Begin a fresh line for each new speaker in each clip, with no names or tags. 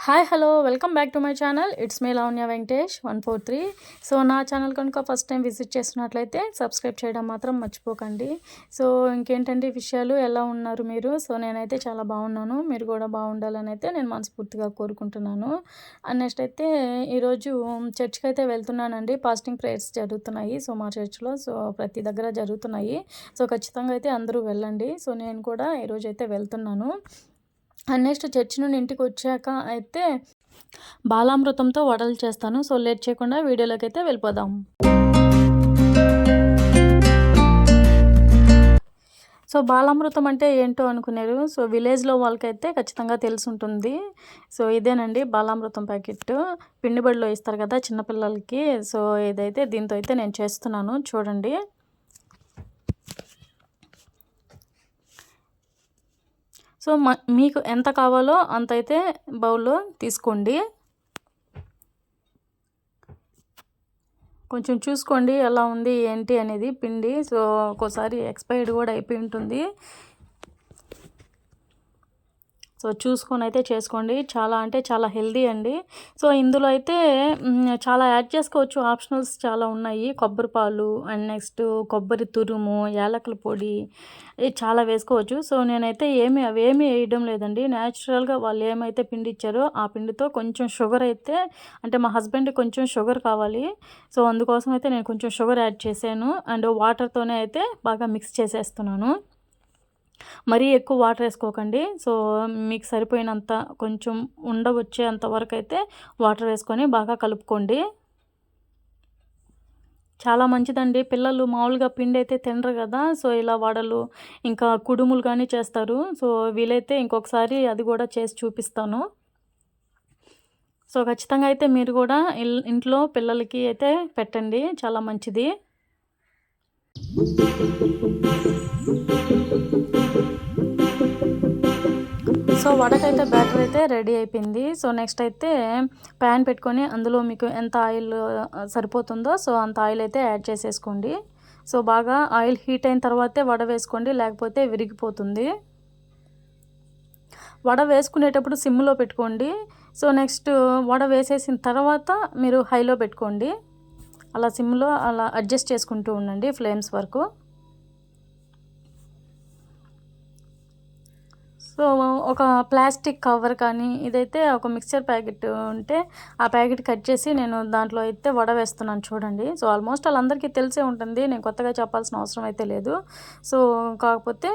Hi hello welcome back to my channel. It's me Lavanya Venkatesh 143. So నా channel కనుక first time visit చేస్తున్నట్లయితే subscribe చేయడం మాత్రం మర్చిపోకండి. సో ఇంకేంటంటే విషయాలు ఎలా ఉన్నారు మీరు? సో నేనైతే చాలా బాగున్నాను, మీరు కూడా బాగుండాలని అయితే నేను మనస్ఫూర్తిగా కోరుకుంటున్నాను. అండ్ నెక్స్ట్ అయితే ఈరోజు చర్చ్కి అయితే వెళ్తున్నానండి. ఫాస్టింగ్ ప్రేయర్స్ జరుగుతున్నాయి సో మా చర్చ్లో. సో ప్రతి దగ్గర జరుగుతున్నాయి. సో ఖచ్చితంగా అయితే అందరూ వెళ్ళండి. సో నేను కూడా ఈరోజు అయితే వెళ్తున్నాను. అండ్ నెక్స్ట్ చర్చి నుండి ఇంటికి వచ్చాక అయితే బాలామృతంతో వడలు చేస్తాను. సో లేట్ చేయకుండా వీడియోలోకి అయితే వెళ్ళిపోదాం. సో బాలామృతం అంటే ఏంటో అనుకున్నారు. సో విలేజ్లో వాళ్ళకైతే ఖచ్చితంగా తెలిసి ఉంటుంది. సో ఇదేనండి బాలామృతం ప్యాకెట్, పిండి బడిలో ఇస్తారు కదా చిన్నపిల్లలకి. సో ఇదైతే దీంతో అయితే నేను చేస్తున్నాను చూడండి. సో మీకు ఎంత కావాలో అంత అయితే బౌల్లో తీసుకోండి. కొంచెం చూసుకోండి ఎలా ఉంది ఏంటి అనేది పిండి. సో ఒక్కోసారి ఎక్స్పైర్డ్ కూడా అయిపోయి ఉంటుంది. సో చూసుకొని అయితే చేసుకోండి. చాలా అంటే చాలా హెల్దీ అండి. సో ఇందులో అయితే చాలా యాడ్ చేసుకోవచ్చు, ఆప్షనల్స్ చాలా ఉన్నాయి. కొబ్బరి పాలు అండ్ నెక్స్ట్ కొబ్బరి తురుము, యాలకుల పొడి చాలా వేసుకోవచ్చు. సో నేనైతే అవేమీ వేయడం లేదండి. న్యాచురల్గా వాళ్ళు ఏమైతే పిండి ఇచ్చారో ఆ పిండితో కొంచెం షుగర్ అయితే, అంటే మా హస్బెండ్కి కొంచెం షుగర్ కావాలి. సో అందుకోసం అయితే నేను కొంచెం షుగర్ యాడ్ చేశాను. అండ్ వాటర్తోనే అయితే బాగా మిక్స్ చేసేస్తున్నాను. మరీ ఎక్కువ వాటర్ వేసుకోకండి. సో మీకు సరిపోయినంత కొంచెం ఉండవచ్చేంత వరకు అయితే వాటర్ వేసుకొని బాగా కలుపుకోండి. చాలా మంచిదండి. పిల్లలు మామూలుగా పిండి అయితే తినరు కదా. సో ఇలా వడలు ఇంకా కుడుములు కానీ చేస్తారు. సో వీలైతే ఇంకొకసారి అది కూడా చేసి చూపిస్తాను. సో ఖచ్చితంగా అయితే మీరు కూడా ఇంట్లో పిల్లలకి అయితే పెట్టండి, చాలా మంచిది. సో వడకైతే బ్యాటర్ అయితే రెడీ అయిపోయింది. సో నెక్స్ట్ అయితే ప్యాన్ పెట్టుకొని అందులో మీకు ఎంత ఆయిల్ సరిపోతుందో సో అంత ఆయిల్ అయితే యాడ్ చేసేసుకోండి. సో బాగా ఆయిల్ హీట్ అయిన తర్వాతే వడ వేసుకోండి, లేకపోతే విరిగిపోతుంది. వడ వేసుకునేటప్పుడు సిమ్లో పెట్టుకోండి. సో నెక్స్ట్ వడ వేసేసిన తర్వాత మీరు హైలో పెట్టుకోండి. అలా సిమ్లో అలా అడ్జస్ట్ చేసుకుంటూ ఉండండి ఫ్లేమ్స్ వరకు. సో ఒక ప్లాస్టిక్ కవర్ కానీ, ఇదైతే ఒక మిక్చర్ ప్యాకెట్ ఉంటే ఆ ప్యాకెట్ కట్ చేసి నేను దాంట్లో అయితే వడ వేస్తున్నాను చూడండి. సో ఆల్మోస్ట్ వాళ్ళందరికీ తెలిసే ఉంటుంది, నేను కొత్తగా చెప్పాల్సిన అవసరం అయితే లేదు. సో కాకపోతే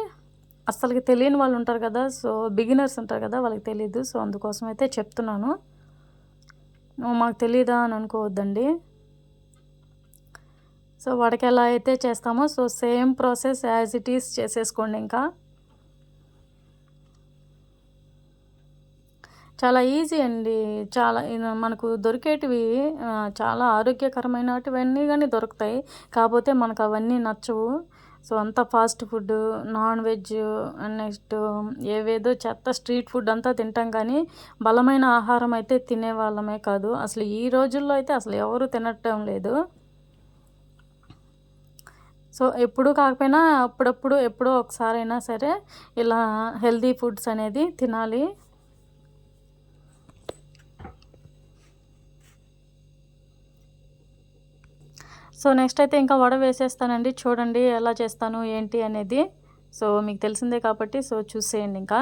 అస్సలకి తెలియని వాళ్ళు ఉంటారు కదా, సో బిగినర్స్ ఉంటారు కదా, వాళ్ళకి తెలియదు. సో అందుకోసం అయితే చెప్తున్నాను, మాకు తెలియదా అని అనుకోవద్దండి. సో వడకి ఎలా అయితే చేస్తామో so same process as it is చేసేసుకోండి. ఇంకా చాలా ఈజీ అండి. చాలా మనకు దొరికేటివి చాలా ఆరోగ్యకరమైనటివన్నీ కానీ దొరుకుతాయి. కాకపోతే మనకు అవన్నీ నచ్చవు. సో అంతా fast food, non veg and next ఏవేదో చెత్త స్ట్రీట్ ఫుడ్ అంతా తింటాం, కానీ బలమైన ఆహారం అయితే తినేవాళ్ళమే కాదు. అసలు ఈ రోజుల్లో అయితే అసలు ఎవరు తినటం లేదు. సో ఎప్పుడు కాకపోయినా అప్పుడప్పుడు ఎప్పుడో ఒకసారైనా సరే ఇలా హెల్దీ ఫుడ్స్ అనేది తినాలి. సో నెక్స్ట్ అయితే ఇంకా వడ వేసేస్తానండి. చూడండి ఎలా చేస్తాను ఏంటి అనేది. సో మీకు తెలిసిందే కాబట్టి సో చూసేయండి ఇంకా.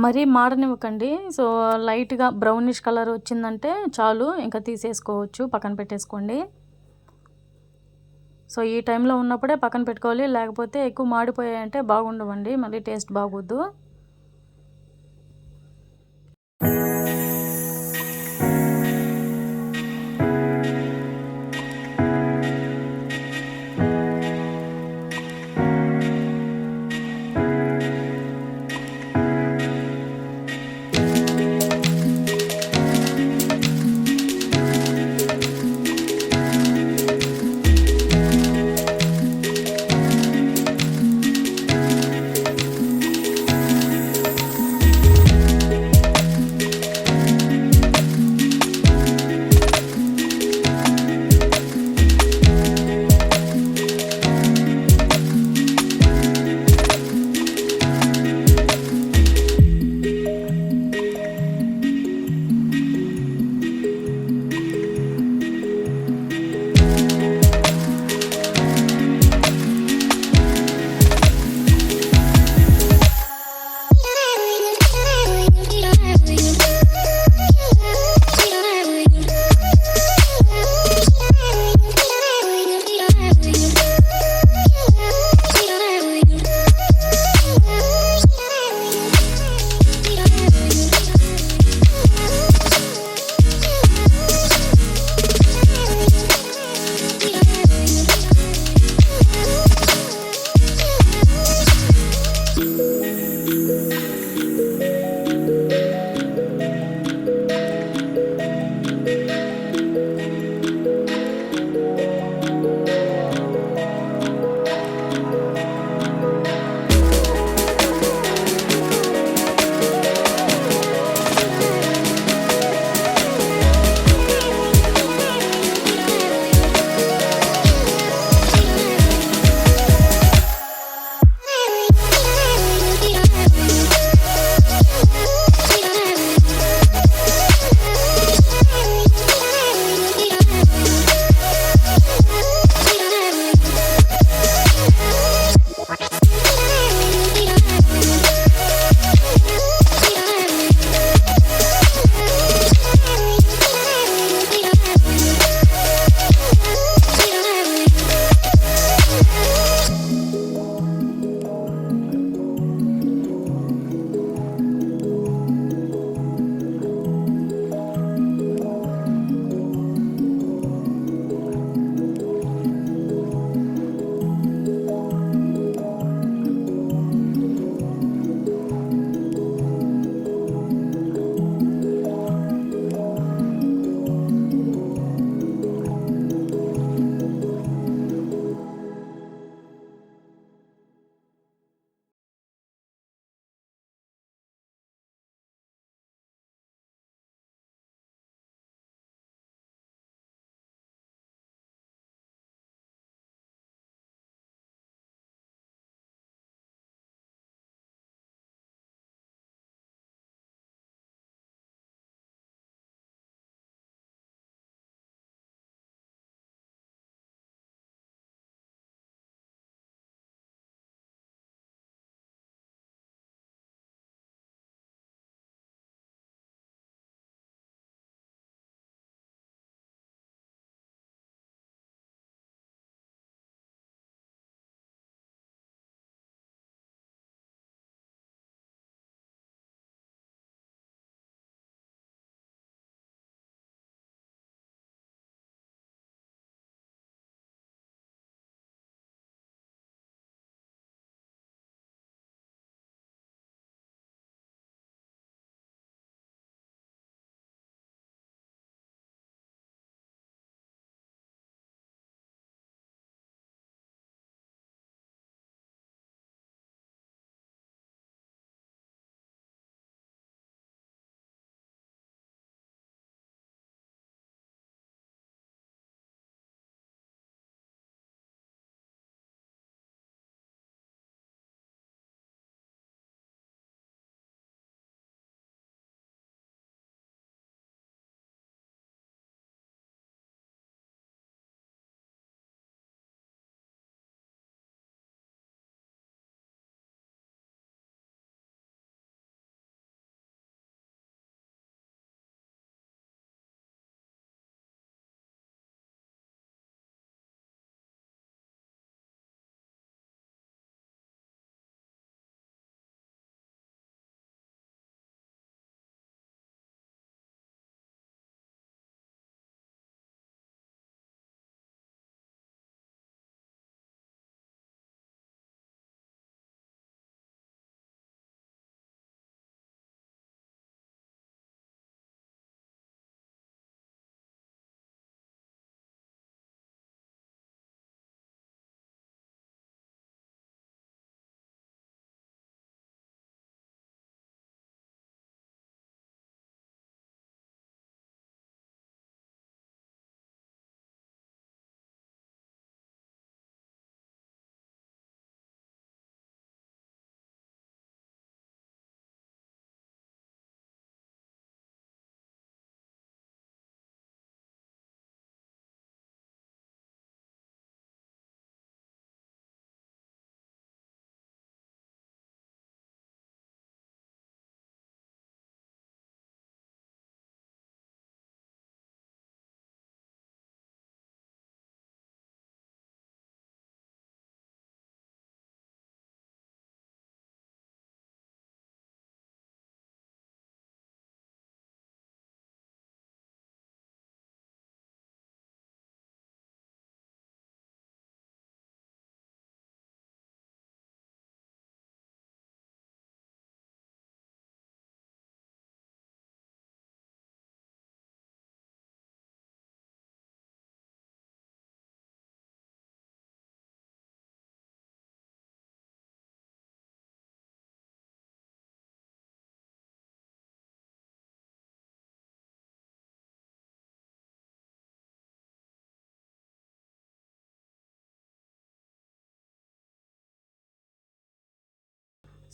మరీ మాడనివ్వకండి. సో లైట్గా బ్రౌనిష్ కలర్ వచ్చిందంటే చాలు, ఇంకా తీసేసుకోవచ్చు, పక్కన పెట్టేసుకోండి. సో ఈ టైంలో ఉన్నప్పుడే పక్కన పెట్టుకోవాలి, లేకపోతే ఎక్కువ మాడిపోయాయంటే బాగుండవండి, మళ్ళీ టేస్ట్ బాగోద్దు.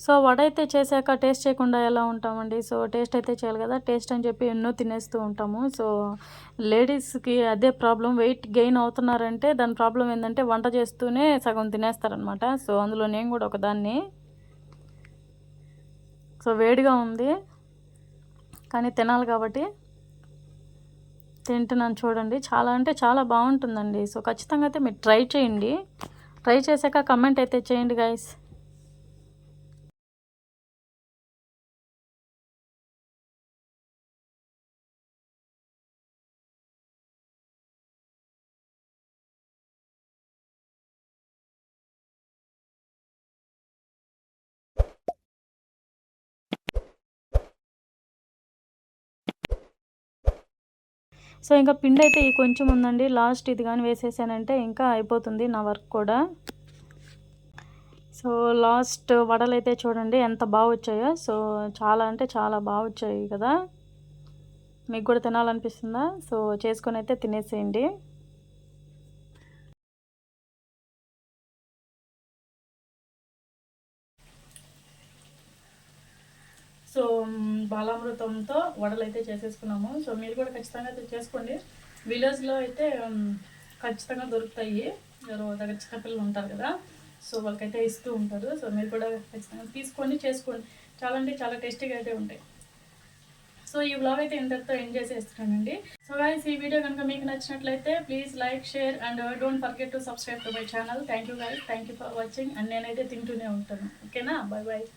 సో వడ అయితే చేశాక టేస్ట్ చేయకుండా ఎలా ఉంటామండి. సో టేస్ట్ అయితే చేయాలి కదా, టేస్ట్ అని చెప్పి ఎన్నో తినేస్తూ ఉంటాము. సో లేడీస్కి అదే ప్రాబ్లం, వెయిట్ గెయిన్ అవుతున్నారంటే దాని ప్రాబ్లం ఏంటంటే వంట చేస్తూనే సగం తినేస్తారనమాట. సో అందులో నేను కూడా ఒకదాన్ని. సో వేడిగా ఉంది కానీ తినాలి కాబట్టి తింటున్నాను. చూడండి, చాలా అంటే చాలా బాగుంటుందండి. సో ఖచ్చితంగా అయితే మీరు ట్రై చేయండి. ట్రై చేశాక కమెంట్ అయితే చేయండి గైస్. సో ఇంకా పిండి అయితే ఈ కొంచెం ఉందండి, లాస్ట్ ఇది కానీ వేసేసానంటే ఇంకా అయిపోతుంది నా వర్క్ కూడా. సో లాస్ట్ వడలు అయితే చూడండి ఎంత బాగా వచ్చాయో. సో చాలా అంటే చాలా బాగా వచ్చాయి కదా, మీకు కూడా తినాలనిపిస్తుందా? సో చేసుకొని అయితే తినేసేయండి. సో బాలామృతంతో వడలు అయితే చేసేసుకున్నాము. సో మీరు కూడా ఖచ్చితంగా అయితే చేసుకోండి. విలేజ్లో అయితే ఖచ్చితంగా దొరుకుతాయి. ఎవరో దగ్గర చిన్నపిల్లలు ఉంటారు కదా, సో వాళ్ళకైతే ఇస్తూ ఉంటారు. సో మీరు కూడా ఖచ్చితంగా తీసుకొని చేసుకోండి. చాలా అంటే చాలా టేస్టీగా అయితే ఉంటాయి. సో ఈ వ్లాగ్ అయితే ఇంతటితో ఎండ్ చేసేస్తున్నానండి. సో గైస్, ఈ వీడియో కనుక మీకు నచ్చినట్లయితే please like, share and don't forget to subscribe to my channel. Thank you guys, thank you for watching. And నేనైతే తింటూనే ఉంటాను. ఓకేనా, బాయ్ బాయ్.